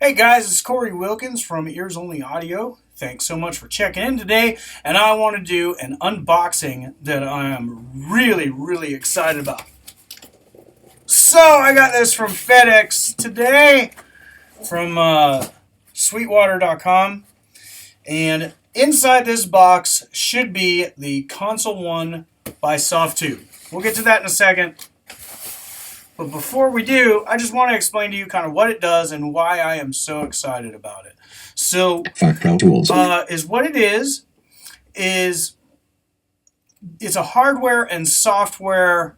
Hey guys, it's Corey Wilkins from Ears Only Audio. Thanks so much for checking in today, and I want to do an unboxing that I am really excited about. So I got this from FedEx today from Sweetwater.com, and inside this box should be the Console 1 by Softube. We'll get to that in a second. But before we do, I just want to explain to you kind of what it does and why I am so excited about it. So, Pro Tools is what it is it's a hardware and software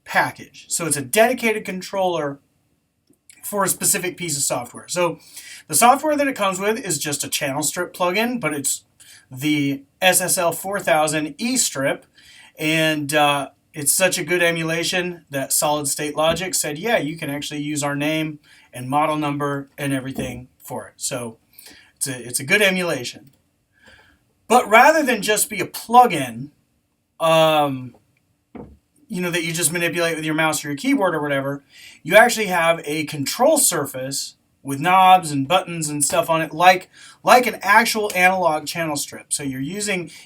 package. So it's a dedicated controller for a specific piece of software. So the software that it comes with is just a channel strip plugin, but it's the SSL 4000 E-strip, and it's such a good emulation that Solid State Logic said, yeah, you can actually use our name and model number and everything for it. So it's a good emulation. But rather than just be a plugin, that you just manipulate with your mouse or your keyboard or whatever, you actually have a control surface with knobs and buttons and stuff on it, like an actual analog channel strip. So you're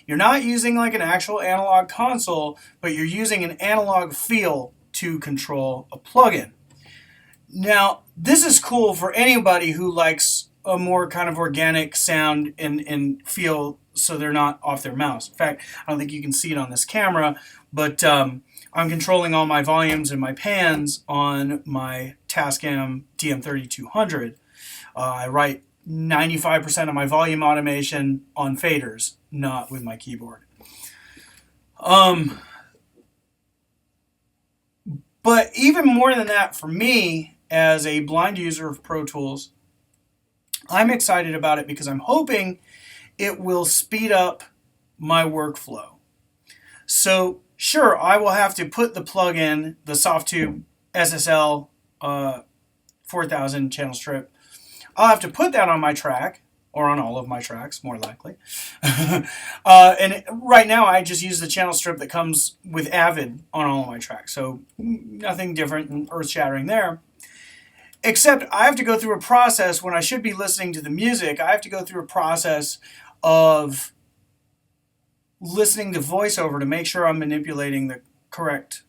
not using like an actual analog console, but you're using an analog feel to control a plugin. Now, this is cool for anybody who likes a more kind of organic sound and feel, so they're not off their mouse. In fact, I don't think you can see it on this camera, but I'm controlling all my volumes and my pans on my Tascam TM3200. I write 95% of my volume automation on faders, not with my keyboard. But even more than that, for me, as a blind user of Pro Tools, I'm excited about it because I'm hoping it will speed up my workflow. So, sure, I will have to put the plug-in, the Softube SSL 4000 channel strip. I'll have to put that on my track, or on all of my tracks, more likely. And right now, I just use the channel strip that comes with Avid on all of my tracks. So nothing different and earth-shattering there. Except I have to go through a process when I should be listening to the music. I have to go through a process of listening to voiceover to make sure I'm manipulating the correct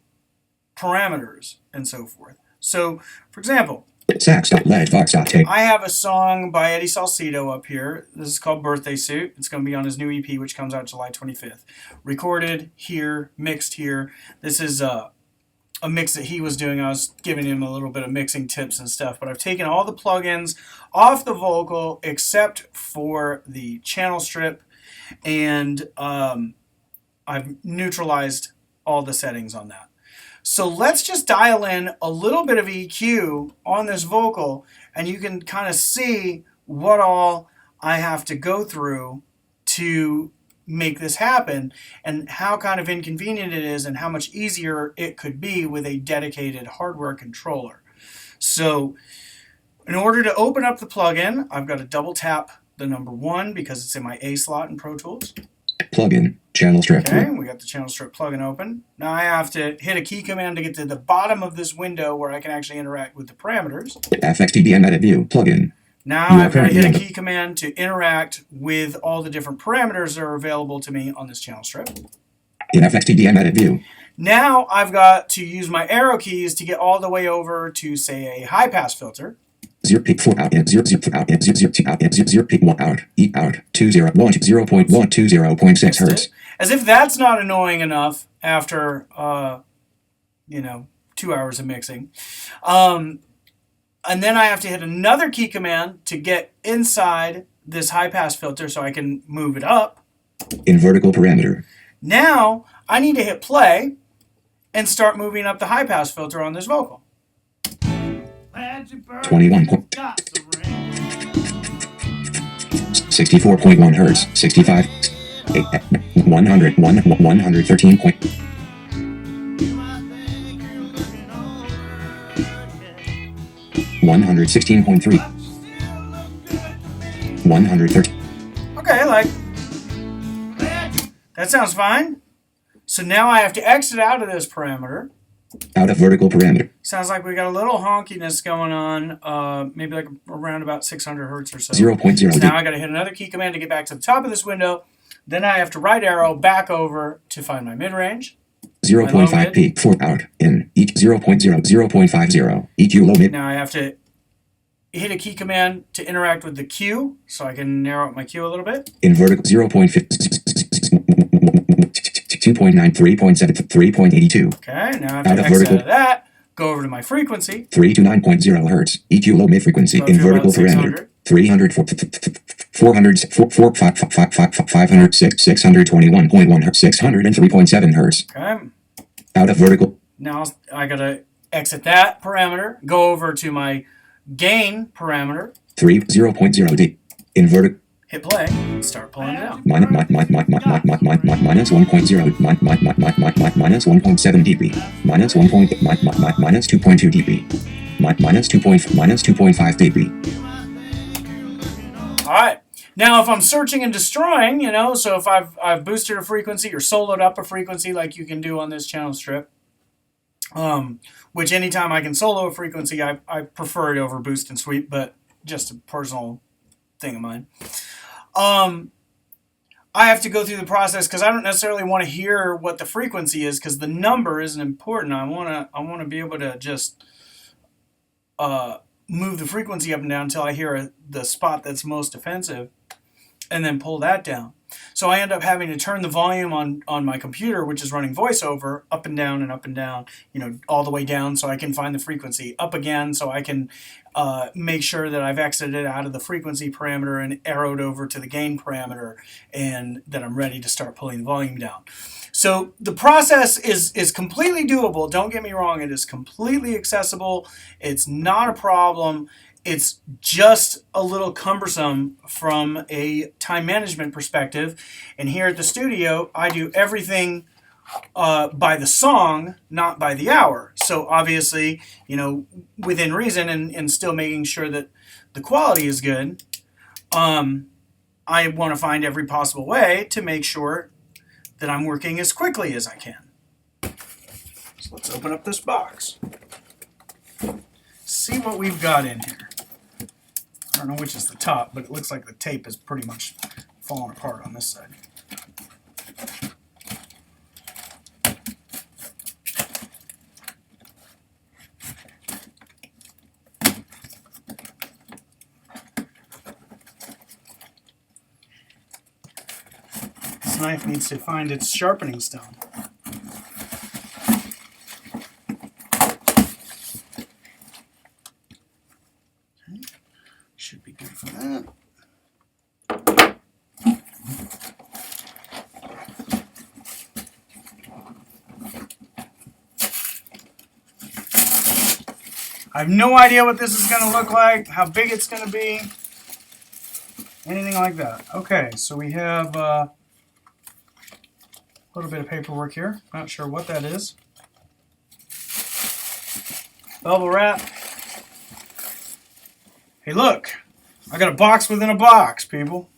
parameters and so forth. So, for example, I have a song by Eddie Salcedo up here. This is called Birthday Suit. It's going to be on his new EP, which comes out July 25th. Recorded here, mixed here. This is a mix that he was doing. I was giving him a little bit of mixing tips and stuff, but I've taken all the plugins off the vocal except for the channel strip, and I've neutralized all the settings on that. So let's just dial in a little bit of EQ on this vocal, and you can kind of see what all I have to go through to make this happen, and how kind of inconvenient it is and how much easier it could be with a dedicated hardware controller. So in order to open up the plugin, I've got to double tap the number 1 because it's in my A slot in Pro Tools. Plugin, channel strip. Okay, we got the channel strip plugin open. Now I have to hit a key command to get to the bottom of this window where I can actually interact with the parameters. FXTDM edit view, plugin. Now I've got to hit a key command to interact with all the different parameters that are available to me on this channel strip. In FXTDM edit view. Now I've got to use my arrow keys to get all the way over to, say, a high pass filter. 0 pick 4 out in 0 out in 0 out in 0 pick 1 out E out 20 0.120.6 hertz. As if that's not annoying enough after 2 hours of mixing. And then I have to hit another key command to get inside this high pass filter so I can move it up. In vertical parameter. Now I need to hit play and start moving up the high pass filter on this vocal. 21 64.1 hertz, 65 100 113 point 116.3 130. Okay, that sounds fine. So now I have to exit out of this parameter Out of vertical parameter. Sounds like we got a little honkiness going on, maybe like around about 600 hertz or so. 0.0 So dB. now I got to hit another key command to get back to the top of this window. Then I have to right arrow back over to find my mid-range. 0.5 peak 4 out in each 0.0 0.50 EQ low mid. Now I have to hit a key command to interact with the Q, so I can narrow up my Q a little bit. In vertical 0.5 2.9 3.7 3.82. Okay, now I have to exit out of that, go over to my frequency. 3 to 9.0 hertz EQ low mid frequency So in vertical parameter. 300 400 500 621.1 hertz 603.7 hertz. Okay. Out of vertical. Now I gotta exit that parameter, go over to my gain parameter. 0.0 D. In vertical. Hit play, and start pulling it down. Minus 1.0 minus 1.7 dB minus 2.2 dB minus 2.5 dB. All right. Now, if I'm searching and destroying, so if I've boosted a frequency or soloed up a frequency like you can do on this channel strip, which anytime I can solo a frequency, I prefer it over boost and sweep, but just a personal thing of mine. I have to go through the process because I don't necessarily want to hear what the frequency is because the number isn't important. I want to be able to just move the frequency up and down until I hear the spot that's most offensive, and then pull that down. So I end up having to turn the volume on my computer, which is running voiceover, up and down and up and down, all the way down so I can find the frequency, up again so I can make sure that I've exited out of the frequency parameter and arrowed over to the gain parameter and that I'm ready to start pulling the volume down. So the process is completely doable. Don't get me wrong. It is completely accessible. It's not a problem. It's just a little cumbersome from a time management perspective. And here at the studio, I do everything by the song, not by the hour. So obviously, within reason and still making sure that the quality is good, I want to find every possible way to make sure that I'm working as quickly as I can. So let's open up this box. See what we've got in here. I don't know which is the top, but it looks like the tape is pretty much falling apart on this side. This knife needs to find its sharpening stone. Should be good for that. I have no idea what this is going to look like, how big it's going to be, anything like that. Okay, so we have a little bit of paperwork here. Not sure what that is. Bubble wrap. Hey, look, I got a box within a box, people.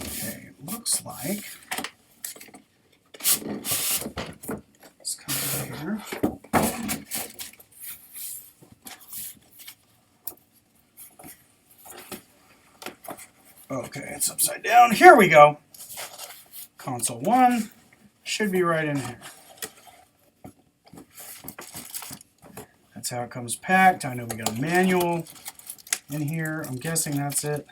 Okay, it looks like let's come over here. Okay, it's upside down. Here we go. Console 1 should be right in here. That's how it comes packed. I know we got a manual in here. I'm guessing that's it.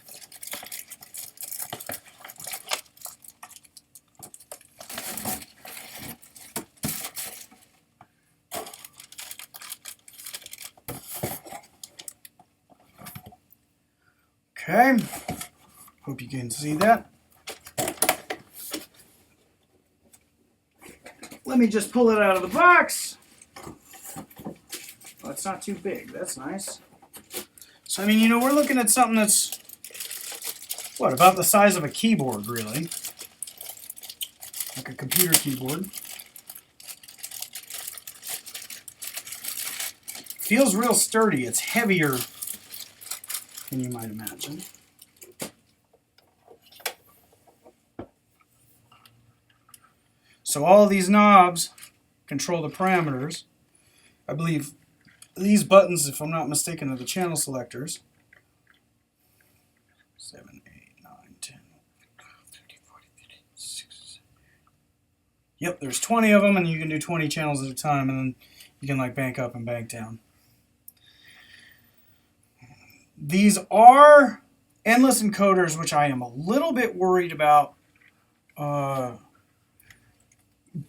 Okay. Hope you can see that. Let me just pull it out of the box. Well, it's not too big. That's nice. So, I mean, we're looking at something that's, what, about the size of a keyboard, really. Like a computer keyboard. feels real sturdy. It's heavier than you might imagine. So all of these knobs control the parameters. I believe these buttons, if I'm not mistaken, are the channel selectors. 7, 8, 9, 10, 13, 14, 15, 16. Yep, there's 20 of them, and you can do 20 channels at a time, and then you can like bank up and bank down. These are endless encoders, which I am a little bit worried about. But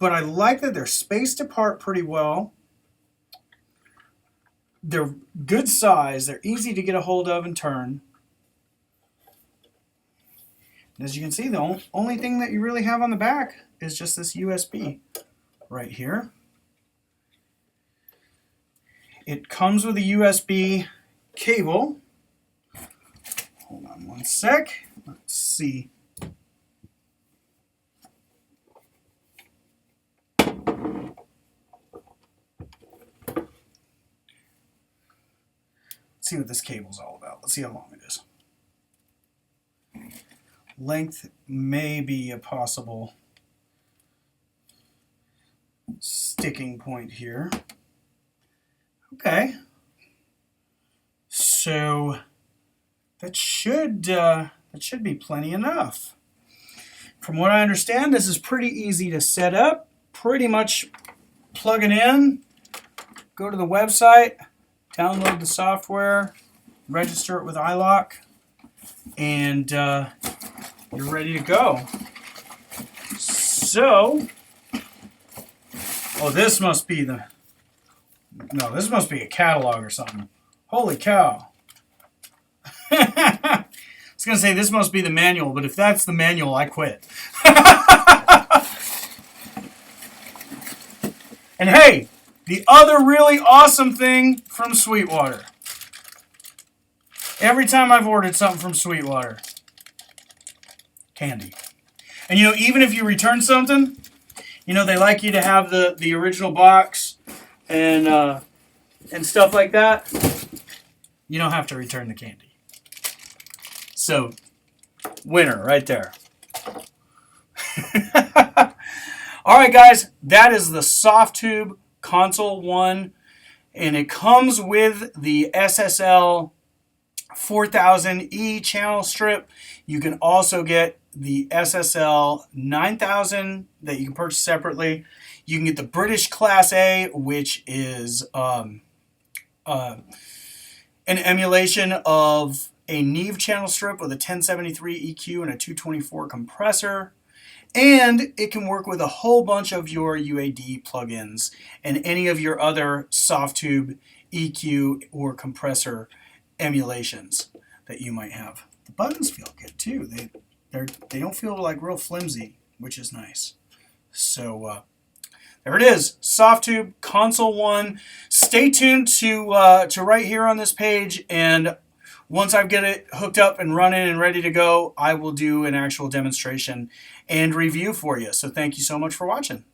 I like that they're spaced apart pretty well. They're good size. They're easy to get a hold of and turn. As you can see, the only thing that you really have on the back is just this USB right here. It comes with a USB cable. Hold on one sec. Let's see. Let's see what this cable's all about. Let's see how long it is. Length may be a possible sticking point here. Okay. So that should be plenty enough. From what I understand, this is pretty easy to set up. Pretty much plug it in, go to the website, download the software, register it with iLock, and you're ready to go. So, oh, this must be the, no, this must be a catalog or something. Holy cow. I was going to say this must be the manual, but if that's the manual, I quit. And hey, the other really awesome thing from Sweetwater. Every time I've ordered something from Sweetwater, candy. And you know, even if you return something, you know, they like you to have the original box and stuff like that. You don't have to return the candy. So, winner right there. All right, guys, that is the Softube Console 1, and it comes with the SSL 4000E channel strip. You can also get the SSL 9000 that you can purchase separately. You can get the British Class A, which is an emulation of a Neve channel strip with a 1073 EQ and a 224 compressor. And it can work with a whole bunch of your UAD plugins and any of your other Softube EQ or compressor emulations that you might have. The buttons feel good too. They don't feel like real flimsy, which is nice. So there it is, Softube Console 1. Stay tuned to right here on this page, and once I get it hooked up and running and ready to go, I will do an actual demonstration and review for you. So thank you so much for watching.